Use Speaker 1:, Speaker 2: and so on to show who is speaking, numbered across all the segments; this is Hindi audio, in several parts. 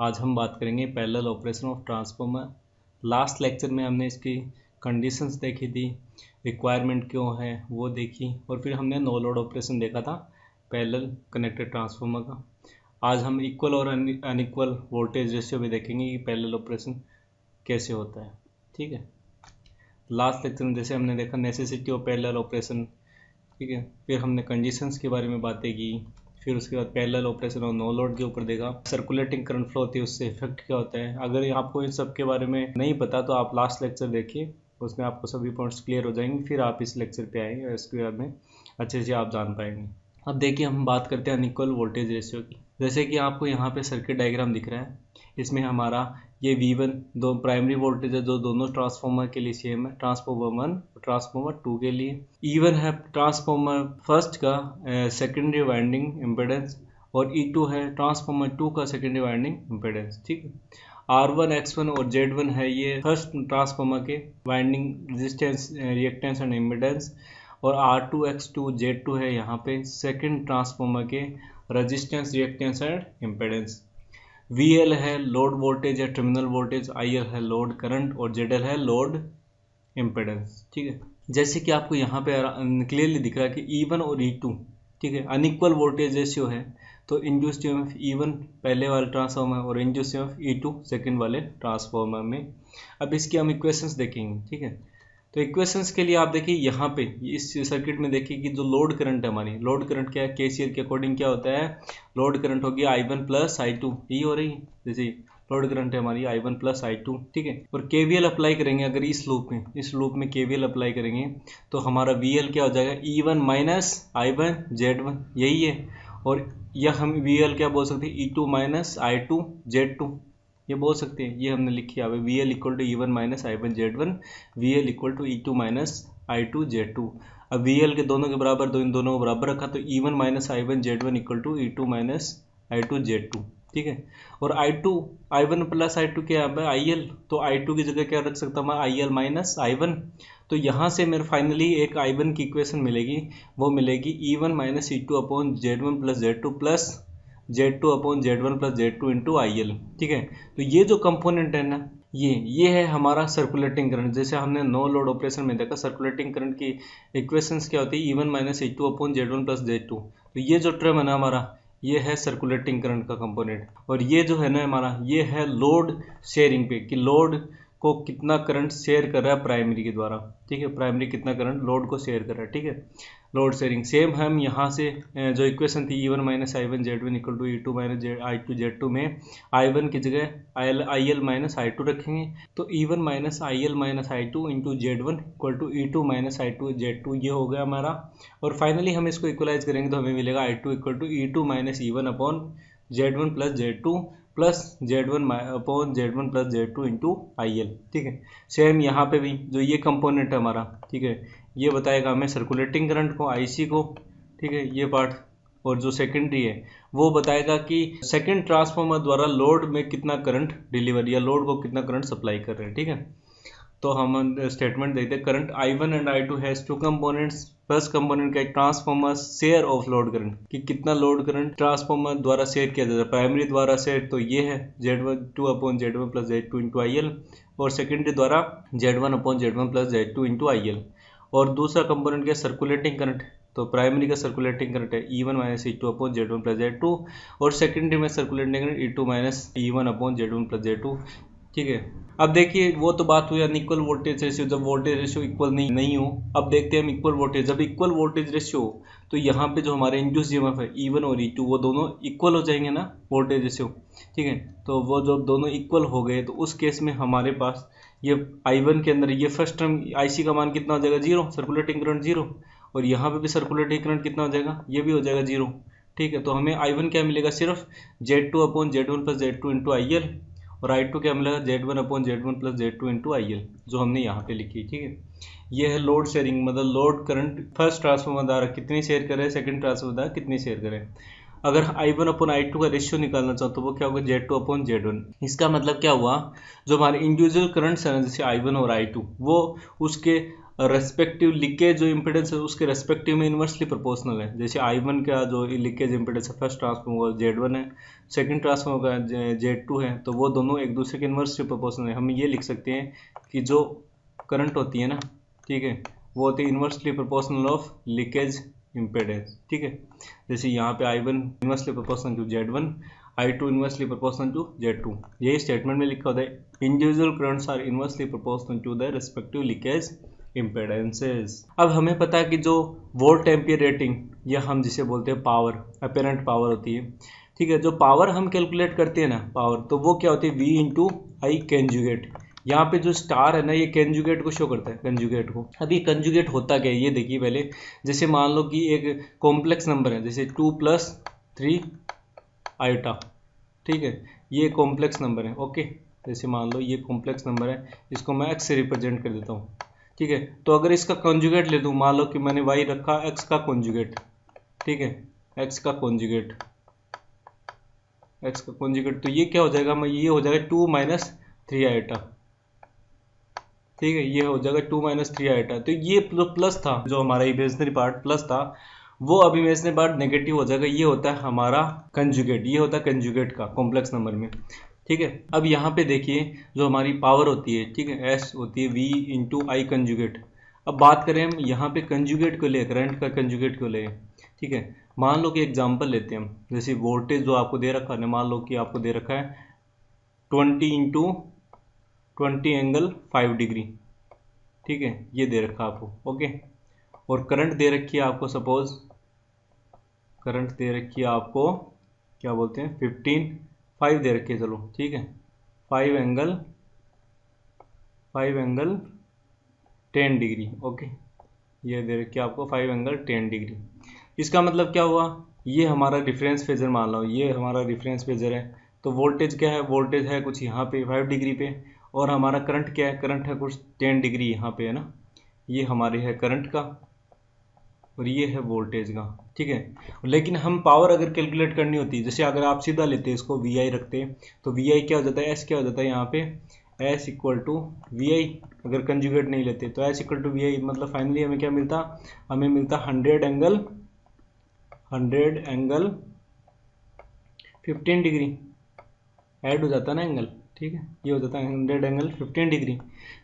Speaker 1: आज हम बात करेंगे parallel operation of transformer. Last lecture में हमने इसकी कंडीशंस देखी थी, रिक्वायरमेंट क्यों है वो देखी, और फिर हमने नो लोड ऑपरेशन देखा था पैरेलल कनेक्टेड ट्रांसफार्मर का। आज हम इक्वल और अनइक्वल वोल्टेज रेशियो भी देखेंगे कि पैरेलल ऑपरेशन कैसे होता है। ठीक है, लास्ट लेक्चर में जैसे हमने देखा नेसेसिटी ऑफ पैरेलल ऑपरेशन, ठीक है, फिर हमने कंडीशंस के बारे में बातें की, फिर उसके बाद पैरेलल ऑपरेशन और नो लोड के ऊपर देखा, सर्कुलेटिंग करंट फ्लो होती है उससे इफेक्ट क्या होता है। अगर आपको इन सब के बारे में नहीं पता तो आप लास्ट लेक्चर देखिए, उसमें आपको सभी पॉइंट्स क्लियर हो जाएंगे, फिर आप इस लेक्चर पे आएंगे और इसके बाद में अच्छे से आप जान पाएंगे। अब देखिए हम बात करते हैं अनइक्वल वोल्टेज रेशियो की। जैसे कि आपको यहाँ पे सर्किट डायग्राम दिख रहा है, इसमें हमारा ये V1 दो प्राइमरी वोल्टेज है जो दोनों ट्रांसफार्मर के लिए सेम है, ट्रांसफार्मर 1 और ट्रांसफार्मर 2 के लिए। E1 है ट्रांसफार्मर फर्स्ट का सेकेंडरी वाइंडिंग इम्पेडेंस, और E2 है ट्रांसफार्मर 2 का सेकेंडरी वाइंडिंग इम्पेडेंस। ठीक है, R1 X1 और Z1 है ये फर्स्ट ट्रांसफार्मर के winding resistance reactance and impedance, और R2 X2 Z2 है यहाँ पे सेकेंड ट्रांसफार्मर के resistance reactance and impedance. VL है लोड वोल्टेज या टर्मिनल वोल्टेज, IL है लोड करंट, और ZL है लोड इम्पेडेंस। ठीक है, जैसे कि आपको यहाँ पे क्लियरली दिख रहा है कि E1 और E2, ठीक है, अनइक्वल वोल्टेज रेशियो है, तो इंड्यूस्ड ईएमएफ E1 पहले वाले ट्रांसफार्मर और इंड्यूस्ड ईएमएफ E2 सेकेंड वाले ट्रांसफार्मर में। अब इसकी हम इक्वेशंस देखेंगे। ठीक है, तो इक्वेशंस के लिए आप देखिए यहाँ पे इस सर्किट में देखिए कि जो लोड करंट है, हमारी लोड करंट क्या है, केसीएल के अकॉर्डिंग क्या होता है, लोड करंट होगी I1 प्लस I2, यही हो रही है। जैसे लोड करंट है हमारी I1 प्लस I2, ठीक है, और KVL अप्लाई करेंगे अगर इस लूप में KVL अप्लाई करेंगे तो हमारा VL क्या हो जाएगा, E1 माइनस I1 Z1, यही है। और यह हम VL क्या बोल सकते हैं, E2 माइनस I2 Z2, ये बोल सकते हैं। ये हमने लिखी है VL equal to E1 minus I1 Z1, VL equal to E2 minus I2 Z2। अब VL के दोनों के बराबर, तो इन दोनों को बराबर रखा तो E1 minus I1 Z1 equal to E2 minus I2 Z2। ठीक है, और I1 प्लस I2 के यहाँ पे IL, तो I2 की जगह क्या रख सकता हूँ मैं, IL माइनस I1। तो यहाँ से मेरे फाइनली एक I1 की इक्वेशन मिलेगी, वो मिलेगी E1 minus E2 upon Z1 plus Z2 plus Z2 upon Z1 plus Z2 into IL। ठीक है, तो ये जो कंपोनेंट है ना, ये है हमारा सर्कुलेटिंग करंट। जैसे हमने नो लोड ऑपरेशन में देखा सर्कुलेटिंग करंट की इक्वेशंस क्या होती है, E1 minus E2 upon Z1 plus Z2। तो ये जो टर्म है ना हमारा, ये है सर्कुलेटिंग करंट का कंपोनेंट। और ये जो है ना हमारा, ये है लोड शेयरिंग पे, कि लोड को कितना करंट शेयर कर रहा है प्राइमरी के द्वारा। ठीक है, प्राइमरी कितना करंट लोड को शेयर कर रहा है। ठीक है, लोड शेयरिंग सेम हम यहाँ से जो इक्वेशन थी E1 minus I1 Z1 equal to E2 minus I2 Z2 में I1 की जगह IL माइनस I2 रखेंगे, तो E1 minus IL minus I2 into Z1 equal to E2 minus I2 Z2, ये हो गया हमारा। और फाइनली हम इसको इक्वलाइज करेंगे तो हमें मिलेगा I2 equal to E2 minus E1 upon Z1 plus Z2 plus Z1 upon Z1 plus Z2 into IL। ठीक है, सेम यहाँ पे भी जो ये कंपोनेंट है हमारा, ठीक है, ये बताएगा हमें सर्कुलेटिंग करंट को, IC को। ठीक है, ये पार्ट, और जो सेकेंडरी है वो बताएगा कि सेकेंड ट्रांसफार्मर द्वारा लोड में कितना करंट डिलीवर या लोड को कितना करंट सप्लाई कर रहे हैं। ठीक है, तो हम स्टेटमेंट देखते हैं, current I1 and I2 has two components. First component का transformer share of load current, कि कितना लोड करंट ट्रांसफार्मर द्वारा शेयर किया जाता है, प्राइमरी द्वारा शेयर तो ये है Z2 upon Z1 plus Z2 into IL, और सेकेंडरी द्वारा Z1 upon Z1 plus Z2 into IL। और दूसरा कंपोनेंट क्या, सर्कुलेटिंग करंट, तो प्राइमरी का सर्कुलेटिंग करंट है E1 minus E2 upon Z1 plus Z2, और सेकेंडरी में circulating current E2 minus E1 upon Z1 plus Z2। ठीक है, अब देखिए वो तो बात हुई अनइक्वल वोल्टेज रेशियो, जब वोल्टेज रेशियो इक्वल नहीं हो। अब देखते हैं हम इक्वल वोल्टेज, जब इक्वल वोल्टेज रेशियो तो यहाँ पे जो हमारे इंड्यूस ईएमएफ है E1 और E2 वो दोनों इक्वल हो जाएंगे ना वोल्टेज रेशियो। ठीक है, तो वो जब दोनों इक्वल हो गए तो उस केस में हमारे पास ये I1 के अंदर ये फर्स्ट टर्म IC का मान कितना हो जाएगा, 0, सर्कुलेटिंग करंट 0, और यहाँ पे भी सर्कुलेटिंग करंट कितना हो जाएगा, ये भी हो जाएगा 0। ठीक है, तो हमें I1 क्या मिलेगा, सिर्फ Z2 upon Z1 plus Z2 into IL, और I2 क्या मिलेगा, Z1 upon Z1 plus Z2 into IL, जो हमने यहाँ पे लिखी। ठीक है, ये है लोड शेयरिंग, मतलब लोड करंट फर्स्ट ट्रांसफार्मर द्वारा कितनी शेयर करें, सेकंड ट्रांसफार्मर द्वारा कितनी शेयर करें। अगर I1 अपॉन I2 का रेशियो निकालना चाहो तो वो क्या होगा, Z2 अपॉन Z1। इसका मतलब क्या हुआ, जो हमारे इंडिविजुअल करंट्स है ना, जैसे I1 और I2, वो उसके रेस्पेक्टिव लीकेज जो इम्पिडेंस है उसके रेस्पेक्टिव में इन्वर्सली प्रोपोर्शनल है। जैसे I1 का जो लीकेज इम्पिडेंस है फर्स्ट ट्रांसफॉर्मर Z1 है, सेकंड ट्रांसफॉर्मर का Z2 है, तो वो दोनों एक दूसरे के इन्वर्सली प्रोपोर्शनल है। हम ये लिख सकते हैं कि जो करंट होती है ना, ठीक है, वो होती है inversely proportional of leakage impedance, ठीक है। जैसे यहाँ पे I1 inversely proportional to Z1, I2 inversely proportional to Z2, यही स्टेटमेंट में लिखा होता है individual currents are inversely proportional to the respective leakage impedances. अब हमें पता है कि जो वोल्ट एम्पियर रेटिंग या हम जिसे बोलते हैं पावर, अपेरेंट पावर होती है, ठीक है, जो पावर हम कैलकुलेट करते हैं ना पावर, तो वो क्या होती है V इंटू आई कंजुगेट। यहाँ पे जो स्टार है ना ये कंजुगेट को शो करता है, कंजुगेट को। अब ये कंजुगेट होता क्या है ये देखिए पहले। जैसे मान लो कि एक कॉम्प्लेक्स नंबर है, जैसे 2 + 3 आइटा, ठीक है, ये कॉम्प्लेक्स नंबर है, ओके। जैसे मान लो ये कॉम्प्लेक्स नंबर है, इसको मैं x से रिप्रेजेंट कर देता हूँ, ठीक है। तो अगर इसका कॉन्जुगेट ले दूँ, मान लो कि मैंने y रखा x का कॉन्जुगेट, ठीक है, x का कॉन्जुगेट, x का कॉन्जुगेट, तो ये क्या हो जाएगा, मैं ये हो जाएगा 2 - 3 आइटा, ठीक है, ये हो जाएगा 2 - 3 आइटा। तो ये प्लस था, जो हमारा इमेजिनरी पार्ट प्लस था, वो अब इमेजिनरी पार्ट नेगेटिव हो जाएगा। ये होता है हमारा कंजुगेट, ये होता है कंजुगेट का कॉम्प्लेक्स नंबर में, ठीक है। अब यहाँ पे देखिए जो हमारी पावर होती है, ठीक है, S होती है V इंटू आई कंजुगेट। अब बात करें हम यहाँ पे कंजुगेट को ले, करंट का कंजुगेट को ले, ठीक है। मान लो कि एग्जांपल लेते हैं हम, जैसे वोल्टेज जो आपको दे रखा है, मान लो कि आपको दे रखा है 20 इंटू 20 एंगल 5 डिग्री, ठीक है, ये दे रखा है आपको, ओके। और करंट दे रखी है आपको, सपोज करंट दे रखी है आपको, क्या बोलते हैं 5 दे रखी है, चलो ठीक है, 5 एंगल 10 डिग्री, ओके। ये दे रखी है आपको 5 एंगल 10 डिग्री। इसका मतलब क्या हुआ, ये हमारा रिफरेंस फेजर मान लो, ये हमारा रिफरेंस फेजर है। तो वोल्टेज क्या है, वोल्टेज है कुछ यहाँ पे 5 डिग्री पे, और हमारा करंट क्या है, करंट है कुछ 10 डिग्री यहाँ पे है ना, ये हमारे है करंट का और ये है वोल्टेज का, ठीक है। लेकिन हम पावर अगर कैलकुलेट करनी होती है, जैसे अगर आप सीधा लेते इसको वी आई रखते, तो वी आई क्या हो जाता है, एस क्या हो जाता है यहाँ पे, एस इक्वल टू वी आई। अगर कंजुगेट नहीं लेते तो एस इक्वल टू वी आई, मतलब फाइनली हमें क्या मिलता, हमें मिलता 100 एंगल 15 डिग्री, ऐड हो जाता है ना एंगल, ठीक है, ये हो जाता है 100 एंगल 15 डिग्री,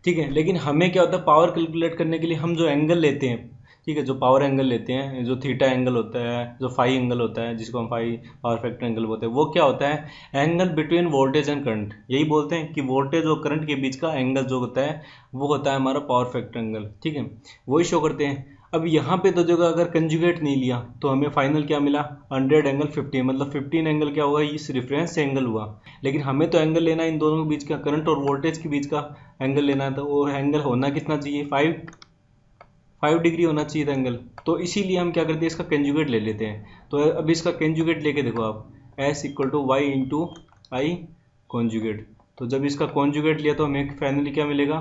Speaker 1: ठीक है। लेकिन हमें क्या होता है, पावर कैलकुलेट करने के लिए हम जो एंगल लेते हैं, ठीक है, जो पावर एंगल लेते हैं, जो थीटा एंगल होता है, जो फाई एंगल होता है, जिसको हम फाई पावर फैक्टर एंगल बोलते हैं, वो क्या होता है, angle between voltage and current. यही बोलते हैं कि वोल्टेज और करंट के बीच का एंगल जो होता है वो होता है हमारा पावर फैक्टर एंगल, ठीक है, वही शो करते हैं। अब यहाँ पे तो जगह अगर कंजुगेट नहीं लिया तो हमें फाइनल क्या मिला, 100 एंगल 15, मतलब 15 एंगल क्या हुआ, इस रेफरेंस से एंगल हुआ। लेकिन हमें तो एंगल लेना है इन दोनों के बीच का, करंट और वोल्टेज के बीच का एंगल लेना है, तो वो एंगल होना कितना चाहिए, 5 डिग्री होना चाहिए था एंगल। तो इसीलिए हम क्या करते हैं, इसका कंजुगेट ले लेते हैं। तो अब इसका कंजुगेट लेके देखो आप, S equal to Y into I conjugate. तो जब इसका कॉन्जुगेट लिया तो हमें फाइनली क्या मिलेगा,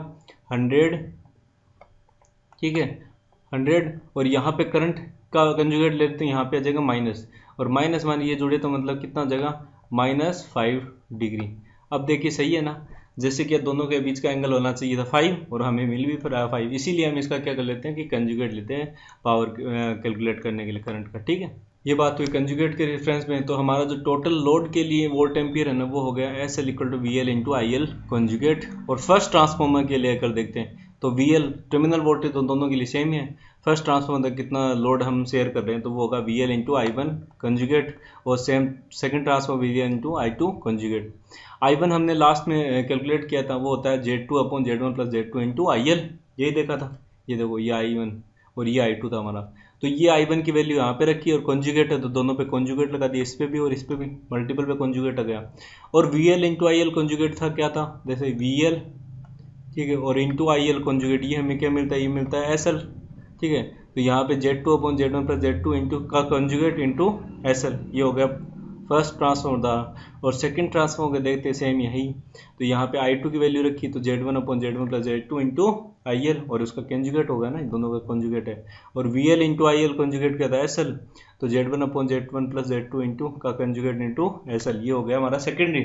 Speaker 1: 100, ठीक है, 100। और यहाँ पे करंट का कंजुगेट लेते हैं, यहाँ पे आ जाएगा माइनस, और माइनस मान ये जुड़े तो मतलब कितना हो जाएगा, -5 डिग्री। अब देखिए सही है ना, जैसे कि दोनों के बीच का एंगल होना चाहिए था 5, और हमें मिल भी रहा 5, इसीलिए हम इसका क्या कर लेते हैं कि कंजुगेट लेते हैं पावर कैलकुलेट करने के लिए करंट का, ठीक है। ये बात हुई कंजुगेट के रेफरेंस में। तो हमारा जो टोटल लोड के लिए वोल्ट एम्पियर है ना, वो हो गया S L equal to V L into I L conjugate. और फर्स्ट ट्रांसफॉर्मर के लिए अगर देखते हैं तो वी एल टर्मिनल वोल्टेज तो दोनों के लिए सेम ही है। फर्स्ट ट्रांसफॉर्मर तक कितना लोड हम शेयर कर रहे हैं, तो वो होगा V L into I one conjugate, और same second transformer V L into I two conjugate. I one हमने लास्ट में कैलकुलेट किया था, वो होता है Z2/Z1 + Z2 into I L, यही देखा था। ये देखो ये आई वन और ये आई टू था हमारा, तो ये आई वन की वैल्यू यहाँ पे रखी और कॉन्जुगेट है तो दोनों पे कॉन्जुगेट लगा दिया, इस पे भी और इस पे भी, मल्टीपल पे कॉन्जुगेट आ गया। और we L into I L conjugate था, क्या था, जैसे वी एल, ठीक है, और इंटू आई एल कॉन्जुगेट, ये हमें क्या मिलता है, ये मिलता है एस एल, ठीक है। तो यहाँ पे Z2/Z1 + Z2 इंटू का कॉन्जुगेट इंटू एस एल, ये हो गया फर्स्ट ट्रांसफॉर्मर था। और सेकंड ट्रांसफॉर्मर के देखते सेम यही, तो यहाँ पे आई टू की वैल्यू रखी तो Z1/Z1 + Z2 into I L, और उसका कंजुगेट होगा ना, दोनों का कंजुगेट है। और we L into I L conjugate क्या था, एस एल, तो Z1/Z1 + Z2 इंटू का कंजुगेट इंटू एस एल, ये हो गया हमारा सेकेंडरी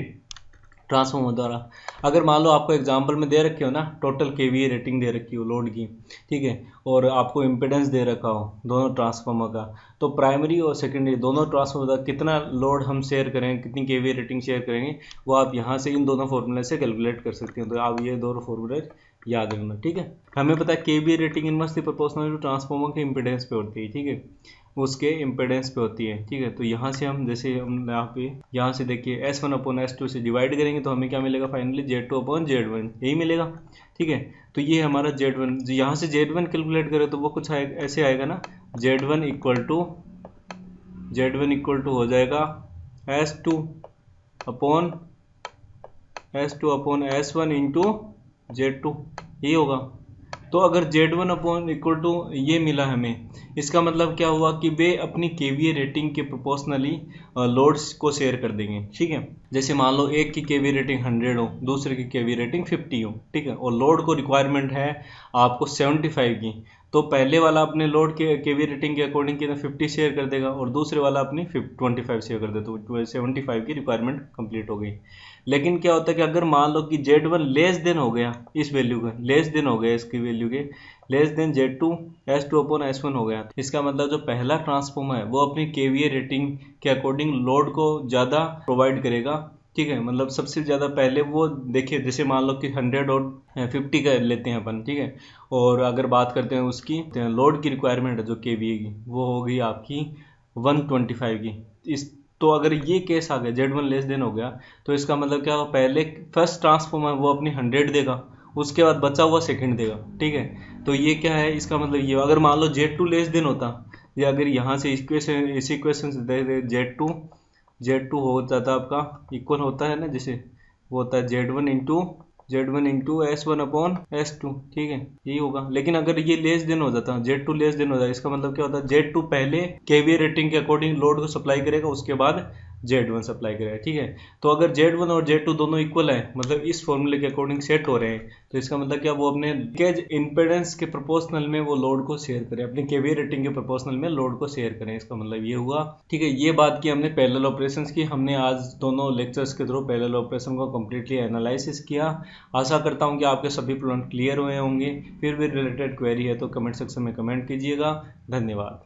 Speaker 1: ट्रांसफार्मर द्वारा। अगर मान लो आपको एग्जांपल में दे रखे हो ना, टोटल केवीए रेटिंग दे रखी हो लोड की, ठीक है, और आपको इम्पिडेंस दे रखा हो दोनों ट्रांसफार्मर का, तो प्राइमरी और सेकेंडरी दोनों ट्रांसफार्मर का कितना लोड हम शेयर करेंगे, कितनी केवीए रेटिंग शेयर करेंगे, वो आप यहाँ से इन दोनों फॉर्मूले से कैलकुलेट कर सकते हो। तो आप ये दोनों फॉर्मूले याद रखना, ठीक है। हमें पता है kVA rating inversely proportional to transformer के इम्पिडेंस पे होती है, ठीक है, उसके इम्पिडेंस पे होती है, ठीक है। तो यहाँ से हम जैसे हम यहाँ से देखिए S1/S2 से डिवाइड करेंगे तो हमें क्या मिलेगा फाइनली, Z2/Z1 यही मिलेगा, ठीक है। तो ये हमारा Z1, यहाँ से Z1 कैलकुलेट करें तो वो कुछ ऐसे आएगा ना, Z1 इक्वल टू हो जाएगा S2/S1 इंटू Z2, यही होगा। तो अगर Z1 इक्वल टू ये मिला हमें, इसका मतलब क्या हुआ कि वे अपनी केवीए रेटिंग के प्रोपोर्शनली लोड्स को शेयर कर देंगे, ठीक है। जैसे मान लो एक की केवीए रेटिंग 100 हो, दूसरे की केवीए रेटिंग 50 हो, ठीक है, और लोड को रिक्वायरमेंट है आपको 75 की, तो पहले वाला अपने लोड के केवीए रेटिंग के अकॉर्डिंग कितना 50 शेयर कर देगा और दूसरे वाला अपनी 25 शेयर कर देगा, तो 75 की रिक्वायरमेंट कंप्लीट हो गई। लेकिन क्या होता है कि अगर मान लो कि Z1 लेस देन हो गया, इस वैल्यू का लेस देन हो गया, इसकी वैल्यू के लेस देन Z2 S2/S1 हो गया, इसका मतलब जो पहला ट्रांसफार्मर है वो अपनी केवीए रेटिंग के अकॉर्डिंग लोड को ज़्यादा प्रोवाइड करेगा, ठीक है। मतलब सबसे ज़्यादा पहले वो देखिए, जैसे मान लो कि 100 और 50 का लेते हैं अपन, ठीक है, और अगर बात करते हैं उसकी लोड की रिक्वायरमेंट है जो केवीए की, वो होगी आपकी 125 की। इस तो अगर ये केस आ गया, Z1 लेस देन हो गया, तो इसका मतलब क्या, पहले फर्स्ट ट्रांसफार्मर वो अपनी 100 देगा, उसके बाद बचा हुआ सेकंड देगा, ठीक है। तो ये क्या है, इसका मतलब ये अगर मान लो Z2 लेस देन होता, या अगर यहाँ से इस इक्वेशन से दे Z2 हो जाता आपका इक्वल होता है ना, जैसे वो होता है Z1 इंटू S1/S2, ठीक है, यही होगा। लेकिन अगर ये लेस देन हो जाता, Z2 लेस देन हो जाए, इसका मतलब क्या होता है, Z2 पहले केवीए रेटिंग के अकॉर्डिंग लोड को सप्लाई करेगा, उसके बाद Z1 सप्लाई करेगा, ठीक है। तो अगर Z1 और Z2 दोनों इक्वल है, मतलब इस फॉर्मूले के अकॉर्डिंग सेट हो रहे हैं, तो इसका मतलब क्या, वो अपने इम्पेडेंस के प्रोपोर्शनल में वो लोड को शेयर करें, अपने केवीए रेटिंग के प्रोपोर्शनल में लोड को शेयर करें, इसका मतलब ये हुआ, ठीक है। ये बात की हमने पैरेलल ऑपरेशंस की, हमने आज दोनों लेक्चर्स के थ्रू पैरेलल ऑपरेशन को कम्प्लीटली एनालिसिस किया। आशा करता हूँ कि आपके सभी पॉइंट क्लियर हुए होंगे। फिर भी रिलेटेड क्वेरी है तो कमेंट सेक्शन में कमेंट कीजिएगा। धन्यवाद।